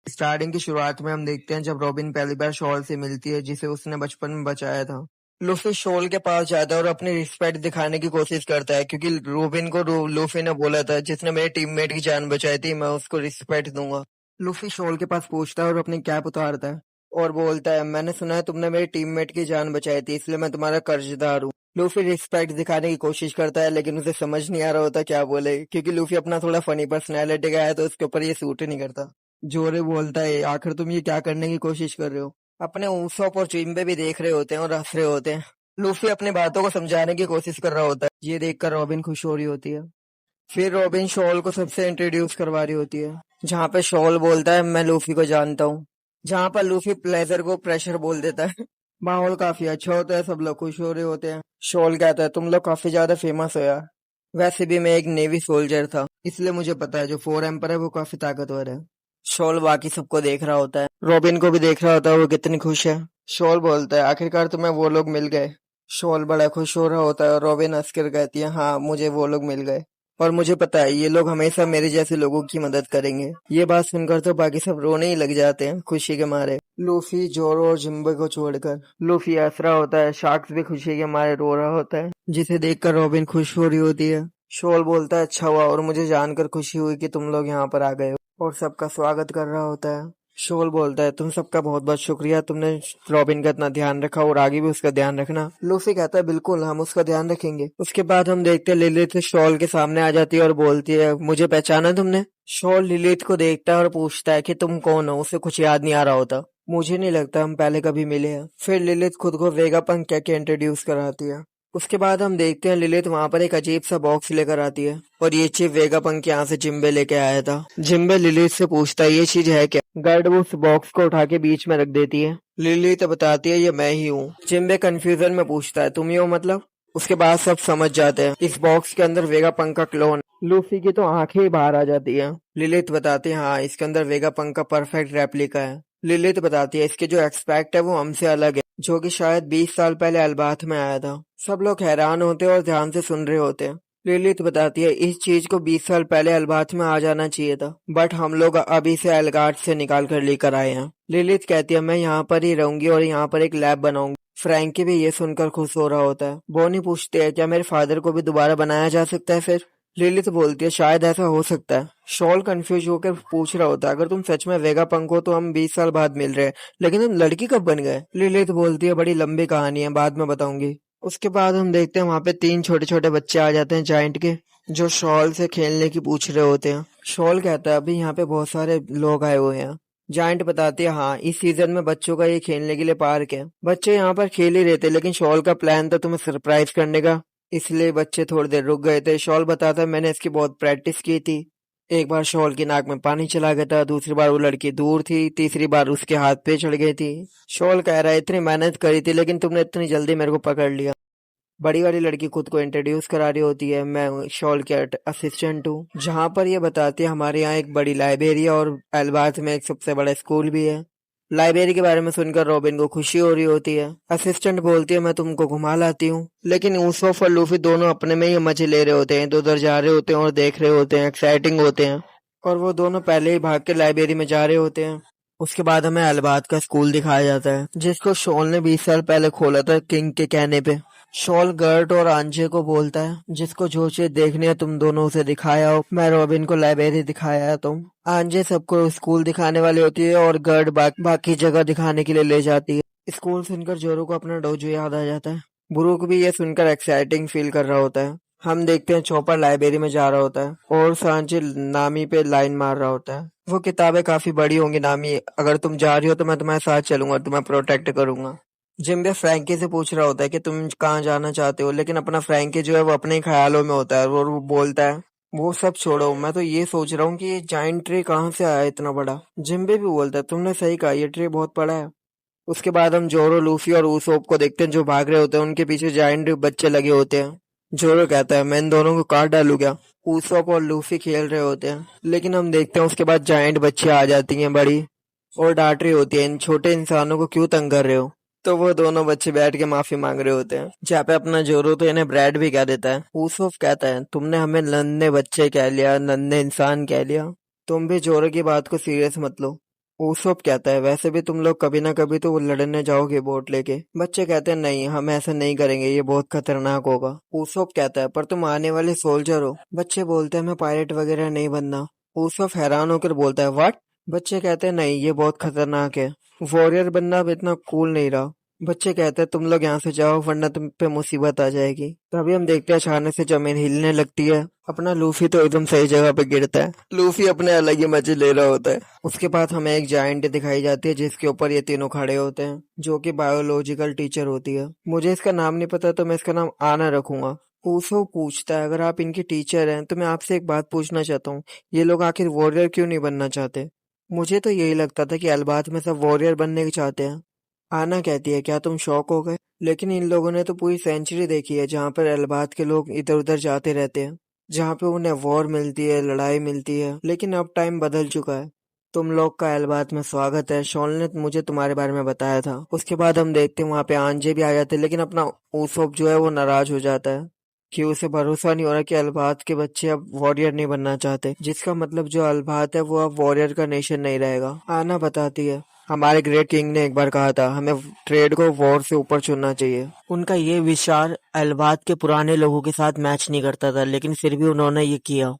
Starting की शुरुआत में हम देखते हैं जब रॉबिन पहली बार शॉल से मिलती है जिसे उसने बचपन में बचाया था। लूफी शॉल के पास जाता है और अपनी रिस्पेक्ट दिखाने की कोशिश करता है क्योंकि रॉबिन को लूफी ने बोला था जिसने मेरे टीममेट की जान बचाई थी मैं उसको रिस्पेक्ट दूंगा। लूफी शॉल के पास पूछता है और अपनी कैप उतारता है और बोलता है मैंने सुना है तुमने मेरे टीममेट की जान बचाई थी इसलिए मैं तुम्हारा कर्जदार हूँ। लूफी रिस्पेक्ट दिखाने की कोशिश करता है लेकिन उसे समझ नहीं आ रहा होता क्या बोले क्योंकि लूफी अपना थोड़ा फनी पर्सनैलिटी का है तो उसके ऊपर ये सूट ही नहीं करता। जोरे बोलता है आखिर तुम ये क्या करने की कोशिश कर रहे हो। अपने ऊसोप और चिम्बे भी देख रहे होते हैं और हंस रहे होते हैं। लूफी अपनी बातों को समझाने की कोशिश कर रहा होता है। ये देखकर रॉबिन खुश हो रही होती है। फिर रॉबिन शॉल को सबसे इंट्रोड्यूस करवा रही होती है जहाँ पे शॉल बोलता है मैं लूफी को जानता हूँ, जहाँ पर लूफी प्लेजर को प्रेशर बोल देता है। माहौल काफी अच्छा होता है, सब लोग खुश हो रहे होते हैं। शॉल कहता है तुम लोग काफी ज्यादा फेमस हो यार, वैसे भी मैं एक नेवी सोल्जर था इसलिए मुझे पता है जो फोर एम्पर है वो काफी ताकतवर है। शॉल बाकी सबको देख रहा होता है, रॉबिन को भी देख रहा होता है वो कितनी खुश है। शॉल बोलता है आखिरकार तुम्हें वो लोग मिल गए। शॉल बड़ा खुश हो रहा होता है और रॉबिन हंस कर कहती है हाँ मुझे वो लोग मिल गए और मुझे पता है ये लोग हमेशा मेरे जैसे लोगों की मदद करेंगे। ये बात सुनकर तो बाकी सब रोने ही लग जाते हैं खुशी के मारे, लूफी जोरो और जिम्बे को छोड़कर। लूफी हंस रहा होता है, शार्क्स भी खुशी के मारे रो रहा होता है जिसे देखकर रॉबिन खुश हो रही होती है। शॉल बोलता है अच्छा हुआ और मुझे जानकर खुशी हुई कि तुम लोग यहाँ पर आ गए हो, और सबका स्वागत कर रहा होता है। शॉल बोलता है तुम सबका बहुत बहुत शुक्रिया, तुमने रॉबिन का इतना ध्यान रखा और आगे भी उसका ध्यान रखना। लूफी कहता है बिल्कुल हम उसका ध्यान रखेंगे। उसके बाद हम देखते हैं लिलिथ शॉल के सामने आ जाती है और बोलती है मुझे पहचाना तुमने। शॉल लिलिथ को देखता है और पूछता है कि तुम कौन हो, उसे कुछ याद नहीं आ रहा होता। मुझे नहीं लगता हम पहले कभी मिले हैं। फिर लिलिथ खुद को वेगापंक कह के इंट्रोड्यूस कराती है। उसके बाद हम देखते हैं लिलिथ वहाँ पर एक अजीब सा बॉक्स लेकर आती है और ये चीज वेगापंक यहाँ से जिम्बे लेके आया था। जिम्बे लिलिथ से पूछता है ये चीज है क्या। गार्ड वो उस बॉक्स को उठा के बीच में रख देती है। लिलिथ बताती है ये मैं ही हूँ। जिम्बे कंफ्यूजन में पूछता है तुम ही हो मतलब। उसके बाद सब समझ जाते हैं इस बॉक्स के अंदर वेगापंक का क्लोन। लूफी की तो आंखें ही बाहर आ जाती है। लिलिथ बताती है हाँ इसके अंदर वेगापंक का परफेक्ट रेप्लिका है। लिलिथ बताती है इसके जो एक्सपेक्ट है वो हमसे अलग है, जो कि शायद 20 साल पहले अल्बाथ में आया था। सब लोग हैरान होते हैं और ध्यान से सुन रहे होते हैं। लिलिथ बताती है इस चीज को 20 साल पहले अल्बाथ में आ जाना चाहिए था, बट हम लोग अभी से एलगार्ड से निकाल कर लेकर आए हैं। लिलिथ कहती है मैं यहाँ पर ही रहूंगी और यहाँ पर एक लैब बनाऊंगी। फ्रैंकी भी ये सुनकर खुश हो रहा होता है। बोनी पूछती है क्या मेरे फादर को भी दोबारा बनाया जा सकता है फिर। लिलिथ बोलती है शायद ऐसा हो सकता है। शॉल कंफ्यूज होकर पूछ रहा होता है अगर तुम सच में वेगापंक हो तो हम 20 साल बाद मिल रहे हैं, लेकिन तुम लड़की कब बन गए। लिलिथ बोलती है बड़ी लंबी कहानी है बाद में बताऊंगी। उसके बाद हम देखते हैं वहां पे 3 छोटे छोटे बच्चे आ जाते हैं जाइंट के, जो शॉल से खेलने की पूछ रहे होते हैं। शॉल कहता है अभी यहाँ पे बहुत सारे लोग आए हुए हैं। जाइंट बताती है हाँ इस सीजन में बच्चों का ये खेलने के लिए पार्क है। बच्चे यहाँ पर खेल ही रहे थे लेकिन शॉल का प्लान था तुम्हें सरप्राइज करने का, इसलिए बच्चे थोड़ी देर रुक गए थे। शॉल बताता है मैंने इसकी बहुत प्रैक्टिस की थी। एक बार शॉल की नाक में पानी चला गया था, दूसरी बार वो लड़की दूर थी, तीसरी बार उसके हाथ पे चढ़ गई थी। शॉल कह रहा है इतनी मेहनत करी थी लेकिन तुमने इतनी जल्दी मेरे को पकड़ लिया। बड़ी वाली लड़की खुद को इंट्रोड्यूस करा रही होती है मैं शॉल के असिस्टेंट हूँ, जहाँ पर ये बताती है हमारे यहाँ एक बड़ी लाइब्रेरी है और एल्बाथ में एक सबसे बड़ा स्कूल भी है। लाइब्रेरी के बारे में सुनकर रॉबिन को खुशी हो रही होती है। असिस्टेंट बोलती है मैं तुमको घुमा लाती हूँ, लेकिन यूसुफ और लूफी दोनों अपने में ही मजे ले रहे होते हैं, इधर उधर जा रहे होते हैं और देख रहे होते हैं, एक्साइटिंग होते हैं, और वो दोनों पहले ही भाग के लाइब्रेरी में जा रहे होते हैं। उसके बाद हमें अल्बात का स्कूल दिखाया जाता है जिसको शॉल ने 20 साल पहले खोला था किंग के कहने पे। शॉल गर्ट और आंजे को बोलता है जिसको जो चीज देखनी है तुम दोनों उसे दिखाया हो, मैं रॉबिन को लाइब्रेरी दिखाया है तुम। आंजे सबको स्कूल दिखाने वाली होती है और गर्ट बाकी जगह दिखाने के लिए ले जाती है। स्कूल सुनकर जोरो को अपना डोजो याद आ जाता है। ब्रूक भी ये सुनकर एक्साइटिंग फील कर रहा होता है। हम देखते हैं चॉपर लाइब्रेरी में जा रहा होता है और सांचे नामी पे लाइन मार रहा होता है। वो किताबें काफी बड़ी होंगी नामी, अगर तुम जा रही हो तो मैं तुम्हारे साथ चलूंगा, तुम्हें प्रोटेक्ट करूंगा। जिम्बे फ्रैंकी से पूछ रहा होता है कि तुम कहाँ जाना चाहते हो, लेकिन अपना फ्रैंकी जो है वो अपने ख्यालों में होता है और वो बोलता है वो सब छोड़ो, मैं तो ये सोच रहा हूँ कि ये जाइंट ट्री कहाँ से आया इतना बड़ा। जिम्बे भी बोलता है तुमने सही कहा ये ट्री बहुत बड़ा है। उसके बाद हम जोरो, लूफी और उसोप को देखते हैं जो भाग रहे होते हैं, उनके पीछे जाइंट बच्चे लगे होते हैं। जोरो कहता है मैं इन दोनों को काट डालू क्या। उसोप और लूफी खेल रहे होते हैं लेकिन हम देखते हैं उसके बाद जाइंट बच्चे आ जाती हैं बड़ी, और डांट रही होती है इन छोटे इंसानों को क्यों तंग कर रहे हो। तो वो दोनों बच्चे बैठ के माफी मांग रहे होते हैं, जहाँ पे अपना जोरो तो इन्हें ब्रैड भी कह देता है। यूसुफ कहता है तुमने हमें नन्हे बच्चे कह लिया, नन्हे इंसान कह लिया, तुम भी जोरो की बात को सीरियस मत लो। ऊसोप कहता है वैसे भी तुम लोग कभी ना कभी तो लड़ने जाओगे बोट लेके। बच्चे कहते हैं नहीं, हम ऐसा नहीं करेंगे, ये बहुत खतरनाक होगा। ऊसोप कहता है पर तुम आने वाले सोल्जर हो। बच्चे बोलते हैं मैं पायलट वगैरह नहीं बनना। ऊसोप हैरान होकर बोलता है व्हाट। बच्चे कहते हैं नहीं, ये बहुत खतरनाक है, वॉरियर बनना अब इतना कूल नहीं रहा। बच्चे कहते हैं तुम लोग यहाँ से जाओ वरना तुम पे मुसीबत आ जाएगी। तभी हम देखते हैं अचानक से जमीन हिलने लगती है। अपना लूफी तो एकदम सही जगह पे गिरता है। लूफी अपने अलग ही मजे ले रहा होता है। उसके बाद हमें एक जायंट दिखाई जाती है जिसके ऊपर ये तीनों खड़े होते हैं, जो कि बायोलॉजिकल टीचर होती है। मुझे इसका नाम नहीं पता तो मैं इसका नाम आना रखूंगा। ऊसो पूछता है अगर आप इनकी टीचर हैं तो मैं आपसे एक बात पूछना चाहता हूँ, ये लोग आखिर वॉरियर क्यों नहीं बनना चाहते? मुझे तो यही लगता था कि अल्बात में सब वॉरियर बनने के चाहते हैं। आना कहती है क्या तुम शौक हो गए? लेकिन इन लोगों ने तो पूरी सेंचुरी देखी है जहाँ पर अल्बात के लोग इधर उधर जाते रहते हैं, जहाँ पे उन्हें वॉर मिलती है, लड़ाई मिलती है। लेकिन अब टाइम बदल चुका है। तुम लोग का अल्बात में स्वागत है, शॉल ने मुझे तुम्हारे बारे में बताया था। उसके बाद हम देखते हैं वहाँ पे आंजे भी आ जाते हैं, लेकिन अपना ऊसोप जो है वो नाराज हो जाता है कि उसे भरोसा नहीं हो रहा कि अल्बात के बच्चे अब वॉरियर नहीं बनना चाहते, जिसका मतलब जो अल्बात है वो अब वॉरियर का नेशन नहीं रहेगा। आना बताती है हमारे ग्रेट किंग ने एक बार कहा था हमें ट्रेड को वॉर से ऊपर चुनना चाहिए। उनका ये विचार अल्बात के पुराने लोगों के साथ मैच नहीं करता था, लेकिन फिर भी उन्होंने ये किया।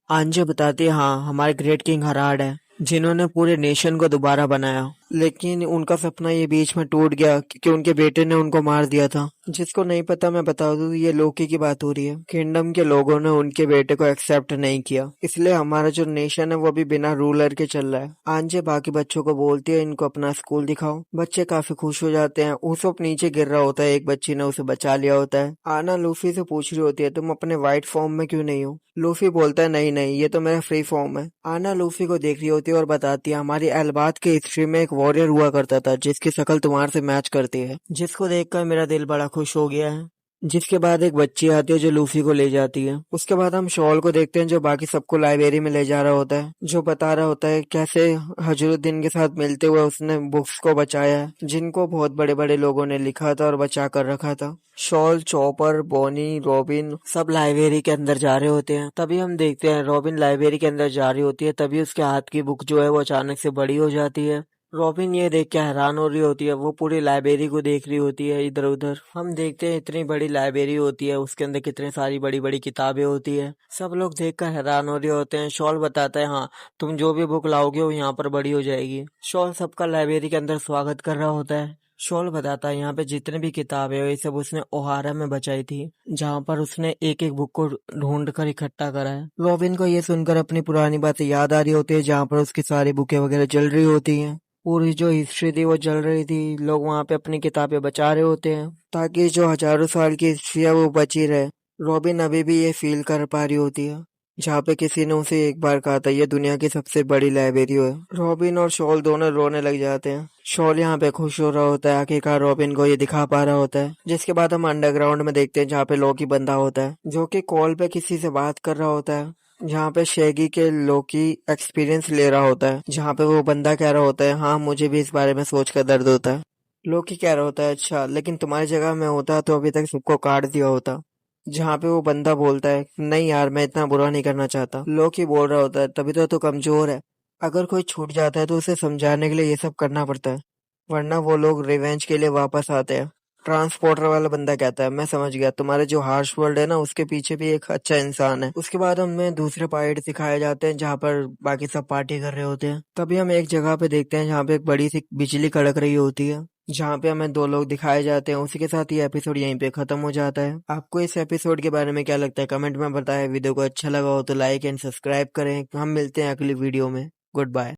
आंजे बताती है हाँ, हमारे ग्रेट किंग हराड है जिन्होंने पूरे नेशन को दोबारा बनाया, लेकिन उनका सपना ये बीच में टूट गया क्योंकि उनके बेटे ने उनको मार दिया था। जिसको नहीं पता मैं बता दूं, ये लोकी की बात हो रही है। किंगडम के लोगों ने उनके बेटे को एक्सेप्ट नहीं किया, इसलिए हमारा जो नेशन है वो भी बिना रूलर के चल रहा है। आंजे बाकी बच्चों को बोलती है इनको अपना स्कूल दिखाओ। बच्चे काफी खुश हो जाते हैं। ऊसोप नीचे गिर रहा होता है, एक बच्ची ने उसे बचा लिया होता है। आना लूफी से पूछ रही होती है तुम अपने व्हाइट फॉर्म में क्यों नहीं हो? लूफी बोलता है नहीं नहीं, ये तो मेरा फ्री फॉर्म है। आना लूफी को देख रही होती है और बताती है हमारी अल्बात के हिस्ट्री में एक वॉरियर हुआ करता था जिसकी शक्ल तुम्हारे से मैच करती है, जिसको देखकर मेरा दिल बड़ा खुश हो गया है। जिसके बाद एक बच्ची आती है जो लूफी को ले जाती है। उसके बाद हम शॉल को देखते हैं जो बाकी सबको लाइब्रेरी में ले जा रहा होता है, जो बता रहा होता है कैसे हजरुद्दीन के साथ मिलते हुए उसने बुक्स को बचाया है जिनको बहुत बड़े बड़े लोगों ने लिखा था और बचा कर रखा था। शॉल, चॉपर, बॉनी, रॉबिन सब लाइब्रेरी के अंदर जा रहे होते हैं। तभी हम देखते हैं रॉबिन लाइब्रेरी के अंदर जा रही होती है, तभी उसके हाथ की बुक जो है वो अचानक से बड़ी हो जाती है। रॉबिन ये देख के हैरान हो रही होती है, वो पूरी लाइब्रेरी को देख रही होती है इधर उधर। हम देखते हैं इतनी बड़ी लाइब्रेरी होती है, उसके अंदर कितनी सारी बड़ी बड़ी किताबें होती है। सब लोग देखकर हैरान हो रहे होते हैं। शॉल बताता है हाँ, तुम जो भी बुक लाओगे वो यहाँ पर बड़ी हो जाएगी। शॉल सबका लाइब्रेरी के अंदर स्वागत कर रहा होता है। शॉल बताता है यहाँ पे जितने भी किताबें हैं ये सब उसने ओहारा में बचाई थी, जहाँ पर उसने एक एक बुक को ढूंढ कर इकट्ठा करा है। रॉबिन को ये सुनकर अपनी पुरानी बातें याद आ रही होती है, जहाँ पर उसकी सारी बुकें वगैरह जल रही होती हैं। पूरी जो हिस्ट्री थी वो जल रही थी, लोग वहाँ पे अपनी किताबें बचा रहे होते हैं ताकि जो हजारों साल की हिस्ट्री है वो बची रहे। रॉबिन अभी भी ये फील कर पा रही होती है जहाँ पे किसी ने उसे एक बार कहा था ये दुनिया की सबसे बड़ी लाइब्रेरी है। रॉबिन और शॉल दोनों रोने लग जाते हैं। शॉल यहाँ पे खुश हो रहा होता है, आखिरकार रॉबिन को ये दिखा पा रहा होता है। जिसके बाद हम अंडरग्राउंड में देखते हैं जहाँ पे लोकी बंदा होता है, जो कि कॉल पे किसी से बात कर रहा होता है, जहाँ पे शेगी के लोकी एक्सपीरियंस ले रहा होता है, जहाँ पे वो बंदा कह रहा होता है हाँ मुझे भी इस बारे में सोच कर दर्द होता है। लोकी कह रहा होता है अच्छा, लेकिन तुम्हारी जगह में होता तो अभी तक सबको काट दिया होता। जहाँ पे वो बंदा बोलता है नहीं यार मैं इतना बुरा नहीं करना चाहता। लोकी बोल रहा होता है तभी तो तू कमजोर है, अगर कोई छूट जाता है तो उसे समझाने के लिए ये सब करना पड़ता है, वरना वो लोग रिवेंज के लिए वापस आते हैं। ट्रांसपोर्टर वाला बंदा कहता है मैं समझ गया, तुम्हारे जो हार्श वर्ल्ड है ना उसके पीछे भी एक अच्छा इंसान है। उसके बाद हमें दूसरे पार्ट दिखाए जाते हैं जहाँ पर बाकी सब पार्टी कर रहे होते हैं। तभी हम एक जगह पे देखते हैं जहाँ पे एक बड़ी सी बिजली कड़क रही होती है, जहाँ पे हमें दो लोग दिखाए जाते हैं। उसी के साथ ये एपिसोड यहीं पे खत्म हो जाता है। आपको इस एपिसोड के बारे में क्या लगता है कमेंट में बताएं। वीडियो को अच्छा लगा हो तो लाइक एंड सब्सक्राइब करें। हम मिलते हैं अगली वीडियो में। Good bye.